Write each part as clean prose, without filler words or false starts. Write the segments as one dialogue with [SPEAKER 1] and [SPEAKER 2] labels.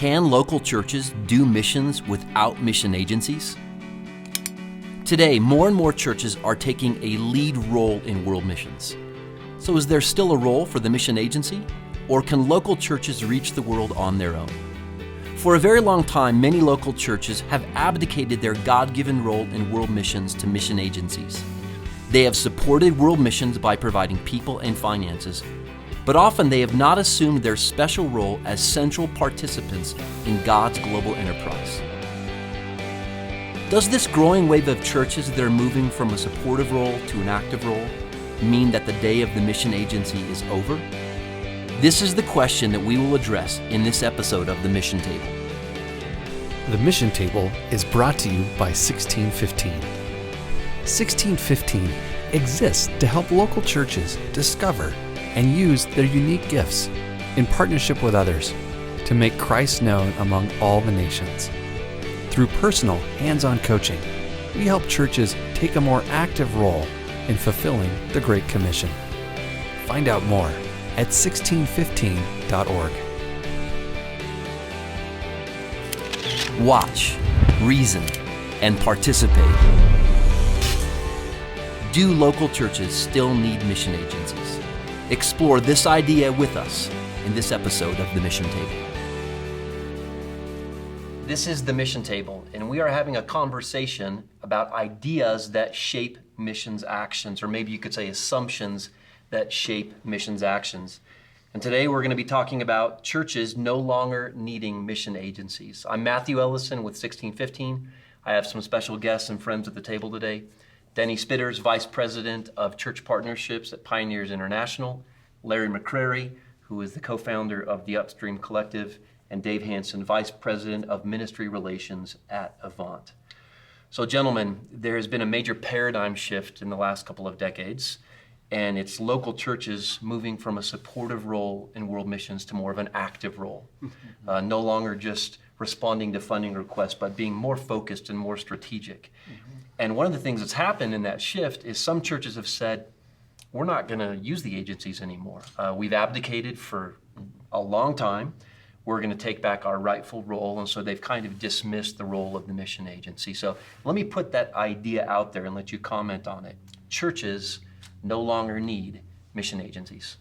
[SPEAKER 1] Can local churches do missions without mission agencies? Today, more and more churches are taking a lead role in world missions. So is there still a role for the mission agency? Or can local churches reach the world on their own? For a very long time, many local churches have abdicated their God-given role in world missions to mission agencies. They have supported world missions by providing people and finances, but often they have not assumed their special role as central participants in God's global enterprise. Does this growing wave of churches that are moving from a supportive role to an active role mean that the day of the mission agency is over? This is the question that we will address in this episode of The Mission Table.
[SPEAKER 2] The Mission Table is brought to you by 1615. 1615 exists to help local churches discover and use their unique gifts in partnership with others to make Christ known among all the nations. Through personal, hands-on coaching, we help churches take a more active role in fulfilling the Great Commission. Find out more at 1615.org.
[SPEAKER 1] Watch, reason, and participate. Do local churches still need mission agencies? Explore this idea with us in this episode of The Mission Table. This is The Mission Table, and we are having a conversation about ideas that shape missions actions, or maybe you could say assumptions that shape missions actions. And today we're going to be talking about churches no longer needing mission agencies. I'm Matthew Ellison with 1615. I have some special guests and friends at the table today. Denny Spitters, Vice President of Church Partnerships at Pioneers International. Larry McCrary, who is the co-founder of the Upstream Collective. And Dave Hansen, Vice President of Ministry Relations at Avant. So gentlemen, there has been a major paradigm shift in the last couple of decades, and it's local churches moving from a supportive role in world missions to more of an active role. No longer just responding to funding requests, but being more focused and more strategic. And one of the things that's happened in that shift is some churches have said, we're not gonna use the agencies anymore. We've abdicated for a long time. We're going to take back our rightful role, and so they've kind of dismissed the role of the mission agency. So let me put that idea out there and let you comment on it. Churches no longer need mission agencies.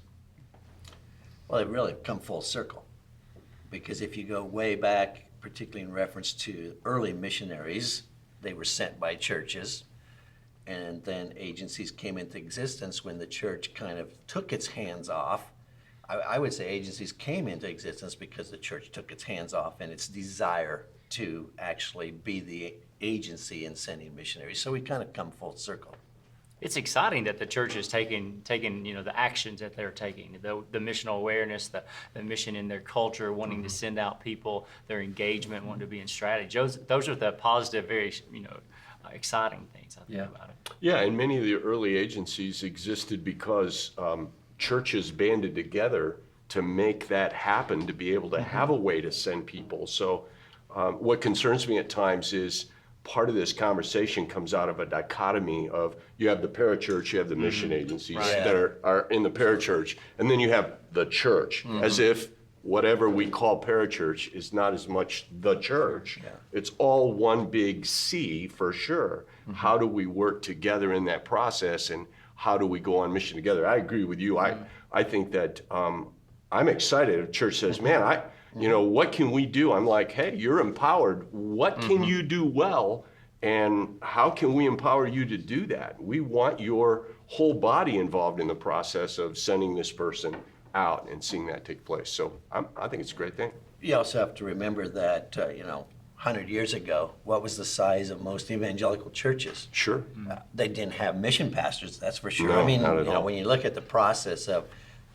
[SPEAKER 3] Well, they've really come full circle, because if you go way back, particularly in reference to early missionaries, they were sent by churches, and then agencies came into existence when the church kind of took its hands off. I would say agencies came into existence because the church took its hands off and its desire to actually be the agency in sending missionaries. So we kind of come full circle.
[SPEAKER 4] It's exciting that the church is taking the actions that they're taking, the missional awareness, the mission in their culture, wanting to send out people, their engagement, wanting to be in strategy. Those are the positive, very exciting things I think about it.
[SPEAKER 5] Yeah, and many of the early agencies existed because churches banded together to make that happen, to be able to have a way to send people. So what concerns me at times is part of this conversation comes out of a dichotomy of you have the parachurch, you have the mission agencies that are in the parachurch, and then you have the church, as if whatever we call parachurch is not as much the church. Yeah. It's all one big C for sure. How do we work together in that process, and how do we go on mission together? I agree with you. I think that I'm excited if church says, man, what can we do? I'm like, hey, you're empowered. What can you do well? And how can we empower you to do that? We want your whole body involved in the process of sending this person out and seeing that take place. So I think it's a great thing.
[SPEAKER 3] You also have to remember that, 100 years ago, what was the size of most evangelical churches?
[SPEAKER 5] Sure.
[SPEAKER 3] They didn't have mission pastors, that's for sure.
[SPEAKER 5] No, not at all.
[SPEAKER 3] When you look at the process of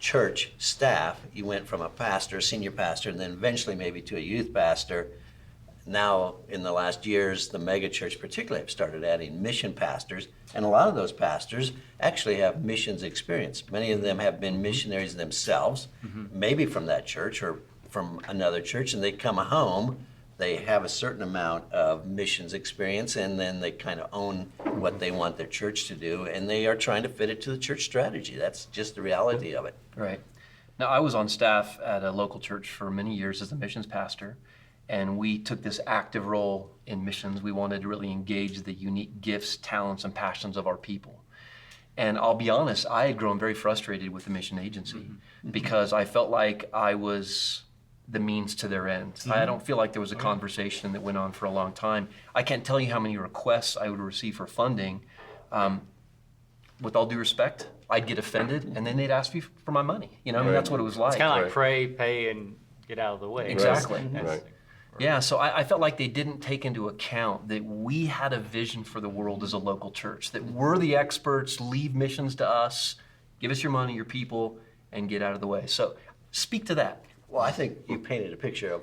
[SPEAKER 3] church staff, you went from a pastor, senior pastor, and then eventually maybe to a youth pastor. Now, in the last years, the mega church particularly have started adding mission pastors, and a lot of those pastors actually have missions experience. Many of them have been missionaries themselves, maybe from that church or from another church, and they come home, they have a certain amount of missions experience, and then they kind of own what they want their church to do, and they are trying to fit it to the church strategy. That's just the reality of it.
[SPEAKER 1] Right. Now, I was on staff at a local church for many years as a missions pastor, and we took this active role in missions. We wanted to really engage the unique gifts, talents, and passions of our people. And I'll be honest, I had grown very frustrated with the mission agency because I felt like I was the means to their end. I don't feel like there was a conversation that went on for a long time. I can't tell you how many requests I would receive for funding. With all due respect, I'd get offended, and then they'd ask me for my money. I mean, that's what it was like.
[SPEAKER 4] It's kind of like
[SPEAKER 5] Right.
[SPEAKER 4] pray, pay, and get out of the way.
[SPEAKER 1] Exactly.
[SPEAKER 4] That's-
[SPEAKER 5] Right.
[SPEAKER 1] Yeah, so I felt like they didn't take into account that we had a vision for the world as a local church, that we're the experts, leave missions to us, give us your money, your people, and get out of the way. So speak to that.
[SPEAKER 3] Well, I think you painted a picture of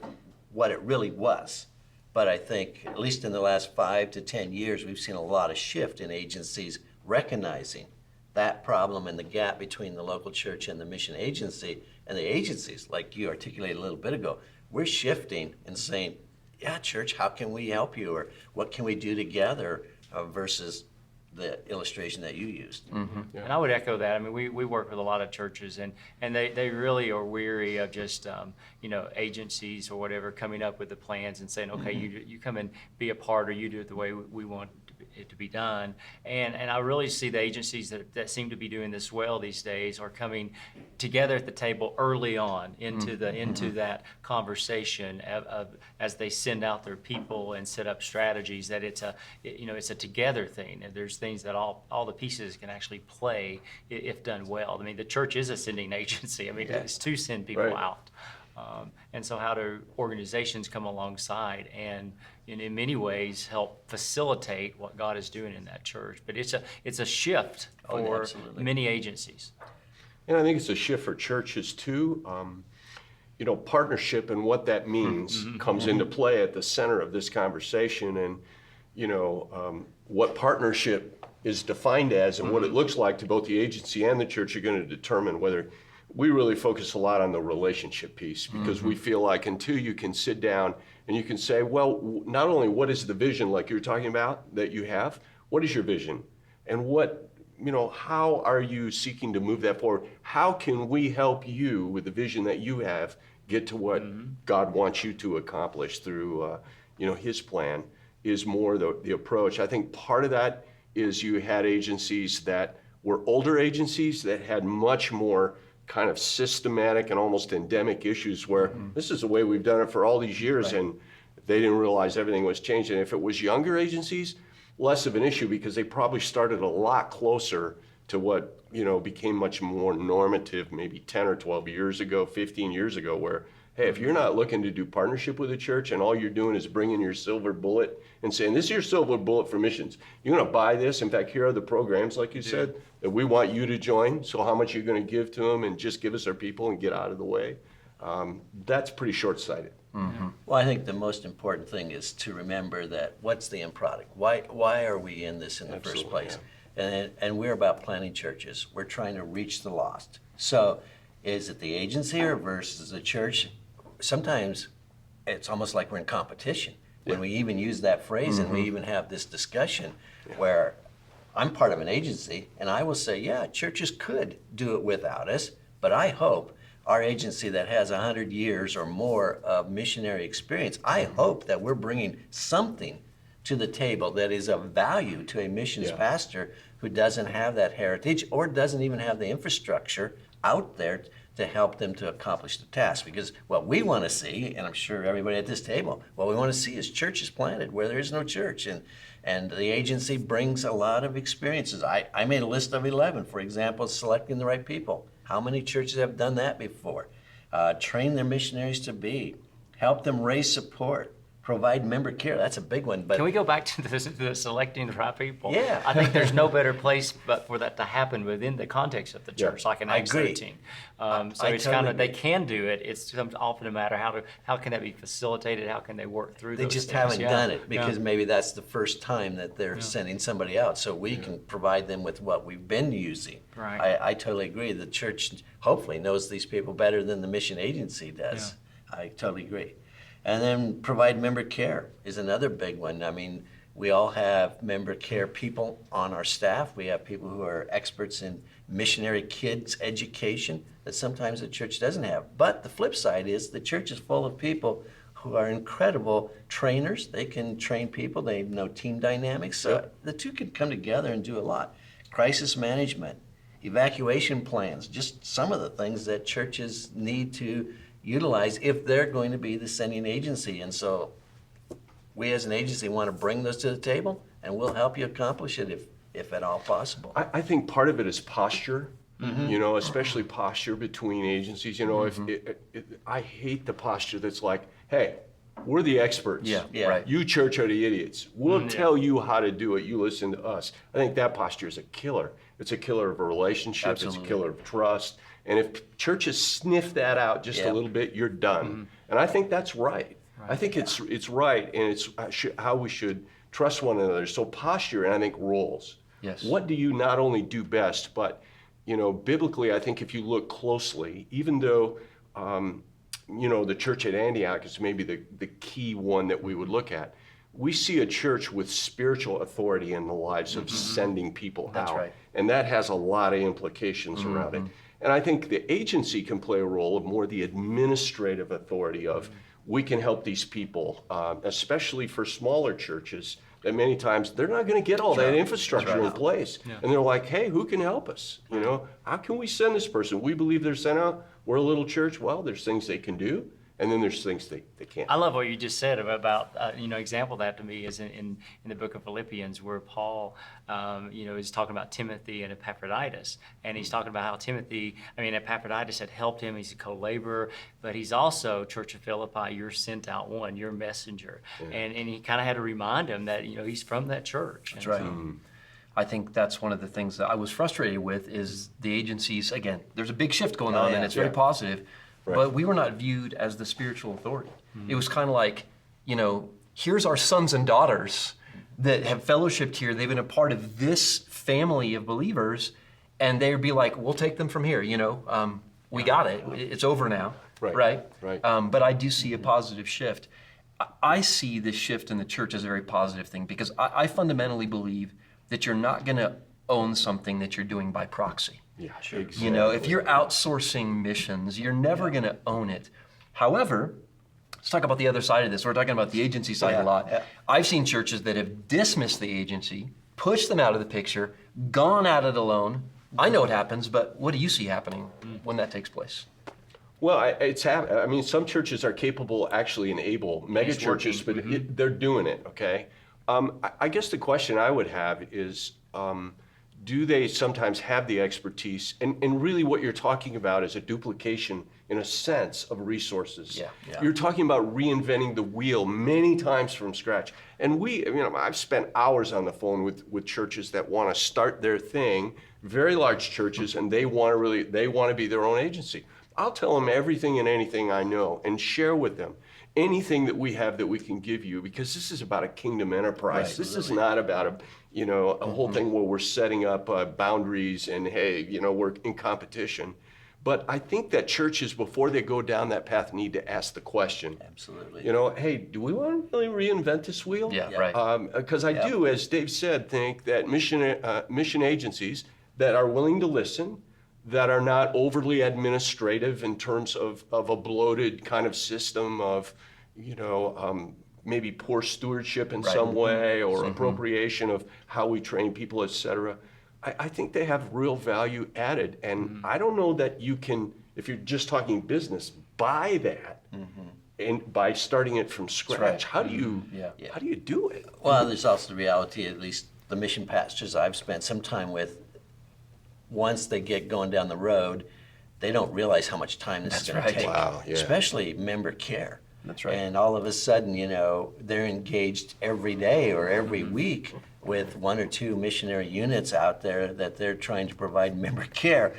[SPEAKER 3] what it really was. But I think, at least in the last 5 to 10 years, we've seen a lot of shift in agencies recognizing that problem and the gap between the local church and the mission agency. And the agencies, like you articulated a little bit ago, we're shifting and saying, yeah, church, how can we help you? Or what can we do together versus the illustration that you used.
[SPEAKER 4] And I would echo that. I mean, we work with a lot of churches, and they really are weary of just, agencies or whatever coming up with the plans and saying, okay, you come and be a part, or you do it the way we want it to be done. And I really see the agencies that seem to be doing this well these days are coming together at the table early on into that conversation as they send out their people and set up strategies, that it's a together thing. And there's things that all the pieces can actually play if done well. I mean, the church is a sending agency. I mean, it's to send people
[SPEAKER 5] Right.
[SPEAKER 4] out. And so how do organizations come alongside and in many ways help facilitate what God is doing in that church? But it's a shift for
[SPEAKER 3] absolutely.
[SPEAKER 4] many agencies.
[SPEAKER 5] And I think it's a shift for churches too. Partnership and what that means comes into play at the center of this conversation. And, what partnership is defined as and what it looks like to both the agency and the church are going to determine whether. We really focus a lot on the relationship piece because we feel like until you can sit down and you can say, well, not only what is the vision like you were talking about that you have, what is your vision? And how are you seeking to move that forward? How can we help you with the vision that you have get to what God wants you to accomplish through, His plan is more the approach. I think part of that is you had agencies that were older agencies that had much more kind of systematic and almost endemic issues where this is the way we've done it for all these years, and they didn't realize everything was changing. If it was younger agencies, less of an issue because they probably started a lot closer to what became much more normative maybe 10 or 12 years ago, 15 years ago, where hey, if you're not looking to do partnership with a church and all you're doing is bringing your silver bullet and saying, this is your silver bullet for missions. You're going to buy this. In fact, here are the programs, like you said, that we want you to join. So how much you're going to give to them and just give us our people and get out of the way. That's pretty short-sighted.
[SPEAKER 3] Well, I think the most important thing is to remember that what's the end product? Why are we in this in the first
[SPEAKER 5] Absolutely,
[SPEAKER 3] place? And we're about planting churches. We're trying to reach the lost. So is it the agency or versus the church? Sometimes it's almost like we're in competition when we even use that phrase and we even have this discussion where I'm part of an agency and I will say, yeah, churches could do it without us, but I hope our agency that has 100 years or more of missionary experience, I hope that we're bringing something to the table that is of value to a missions pastor who doesn't have that heritage or doesn't even have the infrastructure out there to help them to accomplish the task. Because what we want to see, and I'm sure everybody at this table, what we want to see is churches planted where there is no church. And the agency brings a lot of experiences. I made a list of 11, for example, selecting the right people. How many churches have done that before? Train their missionaries to be, help them raise support, provide member care. That's a big one. But
[SPEAKER 4] Can we go back to the selecting the right people?
[SPEAKER 3] Yeah.
[SPEAKER 4] I think there's no better place but for that to happen within the context of the church, like in
[SPEAKER 3] I
[SPEAKER 4] Acts
[SPEAKER 3] agree.
[SPEAKER 4] 13. So
[SPEAKER 3] I
[SPEAKER 4] it's
[SPEAKER 3] totally
[SPEAKER 4] kind of, they
[SPEAKER 3] agree.
[SPEAKER 4] can do it. It's often a matter how can that be facilitated? How can they work through
[SPEAKER 3] they
[SPEAKER 4] those
[SPEAKER 3] just
[SPEAKER 4] things?
[SPEAKER 3] haven't
[SPEAKER 4] Yeah.
[SPEAKER 3] done it because
[SPEAKER 4] Yeah.
[SPEAKER 3] maybe that's the first time that they're sending somebody out. So we can provide them with what we've been using.
[SPEAKER 4] Right.
[SPEAKER 3] I totally agree. The church hopefully knows these people better than the mission agency does. I totally agree. And then provide member care is another big one. I mean, We all have member care people on our staff. We have people who are experts in missionary kids education that sometimes the church doesn't have. But the flip side is the church is full of people who are incredible trainers. They can train people. They know team dynamics. So the two can come together and do a lot. Crisis management, evacuation plans, just some of the things that churches need to utilize if they're going to be the sending agency. And so we as an agency want to bring those to the table, and we'll help you accomplish it if at all possible.
[SPEAKER 5] I think part of it is posture, you know, especially posture between agencies. You know, I hate the posture that's like, hey, we're the experts.
[SPEAKER 3] Yeah.
[SPEAKER 1] Right.
[SPEAKER 5] You church are the idiots. We'll tell you how to do it. You listen to us. I think that posture is a killer. It's a killer of a relationship.
[SPEAKER 1] Absolutely.
[SPEAKER 5] It's a killer of trust. And if churches sniff that out just a little bit, you're done. And I think that's right. I think it's right, and it's how we should trust one another. So posture, and I think roles.
[SPEAKER 1] Yes.
[SPEAKER 5] What do you not only do best, but, you know, biblically, I think if you look closely, even though, you know, the church at Antioch is maybe the key one that we would look at, we see a church with spiritual authority in the lives of sending people out.
[SPEAKER 1] That's right.
[SPEAKER 5] And that has a lot of implications around it. And I think the agency can play a role of more the administrative authority of, we can help these people, especially for smaller churches, that many times they're not going to get all that infrastructure in place. And they're like, hey, who can help us? You know, how can we send this person? We believe they're sent out. We're a little church. Well, there's things they can do, and then there's things they can't.
[SPEAKER 4] I love what you just said about you know, example of that to me is in the book of Philippians, where Paul, you know, is talking about Timothy and Epaphroditus, and he's talking about how Epaphroditus had helped him. He's a co-laborer, but he's also, Church of Philippi, you're sent out one, you're messenger, and he kind of had to remind him that, you know, he's from that church.
[SPEAKER 1] That's right. I think that's one of the things that I was frustrated with is the agencies, again, there's a big shift going on and it's very positive, but we were not viewed as the spiritual authority. It was kind of like, you know, here's our sons and daughters that have fellowshipped here. They've been a part of this family of believers, and they'd be like, we'll take them from here, you know, we got it. It's over now, right? But I do see a positive shift. I see this shift in the church as a very positive thing because I fundamentally believe that you're not going to own something that you're doing by proxy.
[SPEAKER 5] Yeah, sure. Exactly.
[SPEAKER 1] You know, if you're outsourcing missions, you're never going to own it. However, let's talk about the other side of this. We're talking about the agency side a lot. I've seen churches that have dismissed the agency, pushed them out of the picture, gone at it alone. I know it happens, but what do you see happening when that takes place?
[SPEAKER 5] Well, I mean, some churches are capable, actually, and able, mega churches, but they're doing it, okay? I guess the question I would have is, do they sometimes have the expertise? And really what you're talking about is a duplication, in a sense, of resources. You're talking about reinventing the wheel many times from scratch. And I've spent hours on the phone with churches that want to start their thing, very large churches, and they want to be their own agency. I'll tell them everything and anything I know and share with them anything that we have that we can give you, because this is about a kingdom enterprise. This is not about a whole thing where we're setting up boundaries and, hey, you know, we're in competition. But I think that churches, before they go down that path, need to ask the question.
[SPEAKER 3] Absolutely.
[SPEAKER 5] You know, hey, do we want to really reinvent this wheel? Because I do, as Dave said, think that mission agencies that are willing to listen, that are not overly administrative in terms of a bloated kind of system of, you know, maybe poor stewardship in some way or appropriation of how we train people, et cetera. I think they have real value added. And I don't know that you can, if you're just talking business, buy that and by starting it from scratch. How do you do it?
[SPEAKER 3] Well, there's also the reality, at least the mission pastors I've spent some time with, once they get going down the road, they don't realize how much time this is going to take, especially member care.
[SPEAKER 1] That's right.
[SPEAKER 3] And all of a sudden, you know, they're engaged every day or every week with one or two missionary units out there that they're trying to provide member care.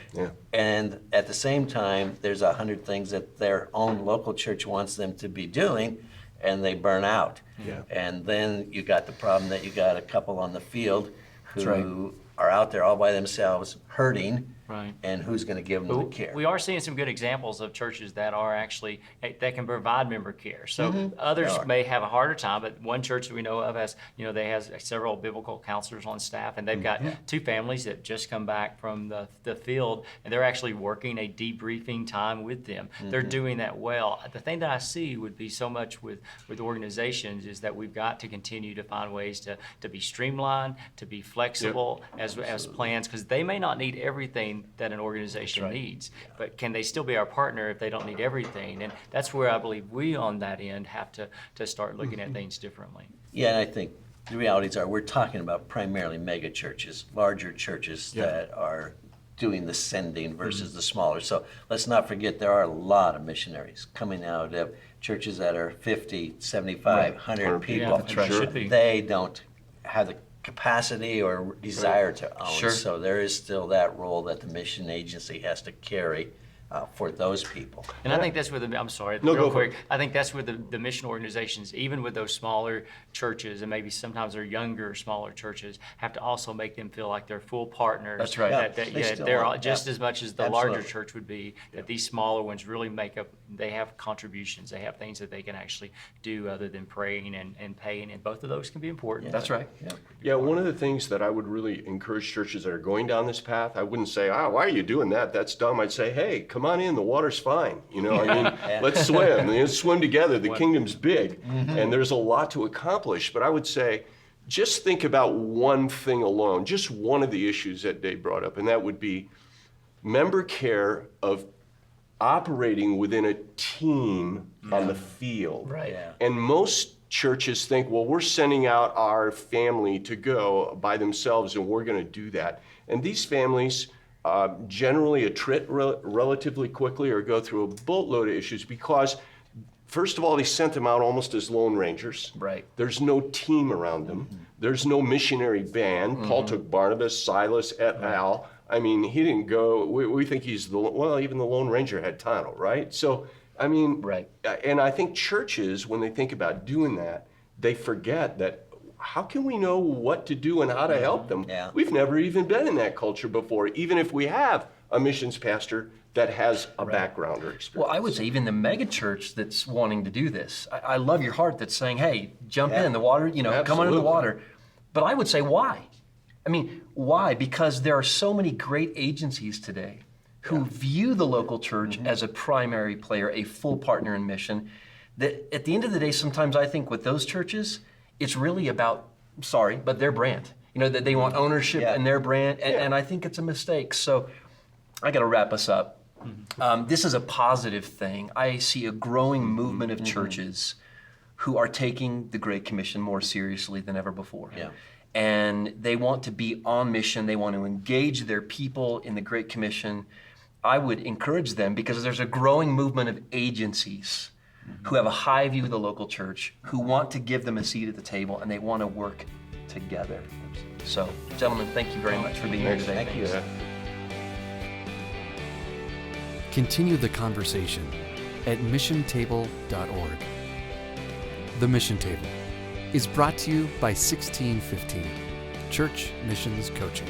[SPEAKER 3] And at the same time, there's 100 things that their own local church wants them to be doing, and they burn out. And then you got the problem that you got a couple on the field who are out there all by themselves, hurting,
[SPEAKER 4] Right.
[SPEAKER 3] and who's going to give them the care.
[SPEAKER 4] We are seeing some good examples of churches that are actually, that can provide member care. So others may have a harder time, but one church that we know of has, they has several biblical counselors on staff, and they've got two families that just come back from the field, and they're actually working a debriefing time with them. They're doing that well. The thing that I see would be so much with organizations is that we've got to continue to find ways to be streamlined, to be flexible as plans, because they may not need everything that an organization needs, but can they still be our partner if they don't need everything? And that's where I believe we on that end have to start looking at things differently.
[SPEAKER 3] Yeah, and I think the realities are we're talking about primarily mega churches, larger churches that are doing the sending versus the smaller. So let's not forget there are a lot of missionaries coming out of churches that are 50, 75, 100 people.
[SPEAKER 4] Yeah, that's right. Should be.
[SPEAKER 3] They don't have the capacity or desire to own.
[SPEAKER 1] Sure.
[SPEAKER 3] So there is still that role that the mission agency has to carry for those people.
[SPEAKER 4] And I think that's where I'm sorry,
[SPEAKER 5] No,
[SPEAKER 4] real
[SPEAKER 5] go for
[SPEAKER 4] quick. I think that's where the mission organizations, even with those smaller churches, and maybe sometimes they're younger, smaller churches, have to also make them feel like they're full partners.
[SPEAKER 1] That's right.
[SPEAKER 3] Yeah,
[SPEAKER 4] That
[SPEAKER 3] they still
[SPEAKER 4] they're
[SPEAKER 3] are.
[SPEAKER 4] just
[SPEAKER 3] Yeah.
[SPEAKER 4] as much as the
[SPEAKER 3] Absolutely.
[SPEAKER 4] larger church would be, that these smaller ones really make up, they have contributions, they have things that they can actually do other than praying and paying, and both of those can be important.
[SPEAKER 1] That's right.
[SPEAKER 5] Yeah, one of the things that I would really encourage churches that are going down this path, I wouldn't say, why are you doing that? That's dumb. I'd say, hey, come on in, the water's fine. Let's swim. Let's swim together. The kingdom's big, and there's a lot to accomplish. But I would say, just think about one thing alone, just one of the issues that Dave brought up, and that would be member care of operating within a team on the field.
[SPEAKER 1] Right.
[SPEAKER 3] Yeah.
[SPEAKER 5] And most churches think, well, we're sending out our family to go by themselves, and we're going to do that. And these families generally attrit relatively quickly or go through a boatload of issues because, first of all, they sent them out almost as lone rangers.
[SPEAKER 1] Right.
[SPEAKER 5] There's no team around them. There's no missionary band. Paul took Barnabas, Silas, et al. I mean, he didn't go, we think he's even the Lone Ranger had Tonto, right? So, I mean,
[SPEAKER 1] Right.
[SPEAKER 5] And I think churches, when they think about doing that, they forget that how can we know what to do and how to help them?
[SPEAKER 3] Yeah.
[SPEAKER 5] We've never even been in that culture before, even if we have a missions pastor that has a background or experience.
[SPEAKER 1] Well, I would say even the mega church that's wanting to do this. I love your heart that's saying, hey, jump in the water, come under the
[SPEAKER 5] Absolutely.
[SPEAKER 1] water. But I would say, why? I mean, why? Because there are so many great agencies today who view the local church as a primary player, a full partner in mission, that at the end of the day, sometimes I think with those churches, it's really about, but their brand. That they want ownership in their brand, and I think it's a mistake. So I got to wrap us up. This is a positive thing. I see a growing movement of churches who are taking the Great Commission more seriously than ever before.
[SPEAKER 3] Yeah.
[SPEAKER 1] And they want to be on mission. They want to engage their people in the Great Commission. I would encourage them because there's a growing movement of agencies who have a high view of the local church, who want to give them a seat at the table, and they want to work together. So, gentlemen, thank you very much for being here today.
[SPEAKER 3] Thank you.
[SPEAKER 2] Continue the conversation at missiontable.org. The Mission Table is brought to you by 1615 Church Missions Coaching.